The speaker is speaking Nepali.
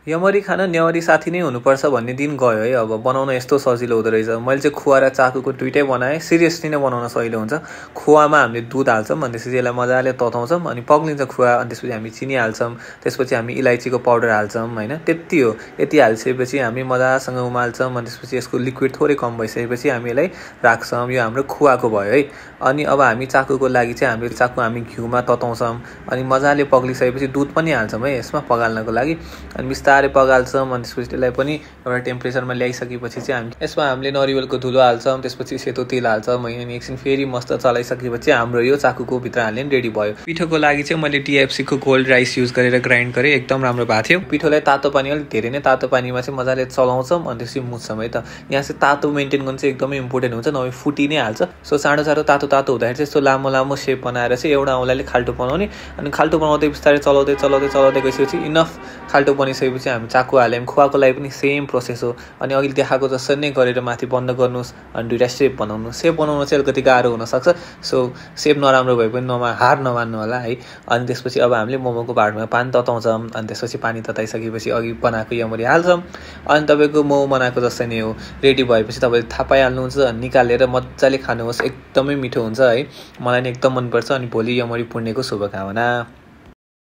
यमरी खान न्याउरी साथी नै हुनुपर्छ भन्ने दिन गयो है। अब बनाउन यस्तो सजिलो हुँदो रहेछ। मैले चाहिँ खुवा र चाकुको दुइटै बनाएँ। सिरियसली नै बनाउन सजिलो हुन्छ। खुवामा हामीले दुध हाल्छौँ अनि त्यसपछि यसलाई मजाले तताउँछौँ अनि पग्लिन्छ खुवा। अनि त्यसपछि हामी चिनी हाल्छौँ, त्यसपछि हामी इलाइचीको पाउडर हाल्छौँ होइन, त्यति हो। यति हालिसकेपछि हामी मजासँग उमाल्छौँ अनि त्यसपछि यसको लिक्विड थोरै कम भइसकेपछि हामी यसलाई राख्छौँ। यो हाम्रो खुवाको भयो है। अनि अब हामी चाकुको लागि चाहिँ हामीले चाकु हामी घिउमा तताउँछौँ अनि मजाले पग्लिसकेपछि दुध पनि हाल्छौँ है यसमा पगाल्नको लागि। अनि बिस्तारै पगाल्छौँ अनि त्यसपछि त्यसलाई पनि एउटा टेम्परेचरमा ल्याइसकेपछि चाहिँ हामी यसमा हामीले नरिवलको धुलो हाल्छौँ, त्यसपछि सेतो तेल हाल्छौँ अनि एकछिन फेरि मस्त चलाइसकेपछि हाम्रो यो चाकुको भित्र हाल्ने रेडी भयो। पिठोको लागि चाहिँ मैले टिएफसीको गोल्ड राइस युज गरेर ग्राइन्ड गरेँ, एकदम राम्रो भएको थियो। पिठोलाई तातो पानी, अलिक धेरै नै तातो पानीमा चाहिँ मजाले चलाउँछौँ अनि त्यसपछि मुछ्छौँ है त। यहाँ चाहिँ तातो मेन्टेन गर्नु चाहिँ एकदमै इम्पोर्टेन्ट हुन्छ, नभए फुटी नै हाल्छ। सो साँडो साँडो तातो तातो हुँदाखेरि चाहिँ यस्तो लामो लामो सेप बनाएर चाहिँ एउटा औँलाले खाल्टो बनाउने अनि खाल्टो बनाउँदै बिस्तारै चलाउँदै चलाउँदै चलाउँदै गइसकेपछि इनफ खाल्टो बनिसकेपछि हामी चाकु हाल्यौँ। खुवाको लागि पनि सेम प्रोसेस हो। अनि अघि देखाएको जसरी नै गरेर माथि बन्द गर्नुहोस् अनि दुइटा सेप बनाउनु। सेप बनाउन चाहिँ अलिकति गाह्रो हुनसक्छ, सो सेप नराम्रो भए पनि हार नमान्नु होला है। अनि त्यसपछि अब हामीले मोमोको भाँडोमा पानी तताउँछौँ अनि त्यसपछि पानी तताइसकेपछि अघि बनाएको यमरी हाल्छौँ अनि तपाईँको मोमो बनाएको जस्तै नै हो। रेडी भएपछि तपाईँले थाहा पाइहाल्नुहुन्छ अनि निकालेर मजाले खानुहोस्, एकदमै मिठो हुन्छ है। मलाई नि एकदम मनपर्छ। अनि भोलि यमरी पुर्णेको शुभकामना।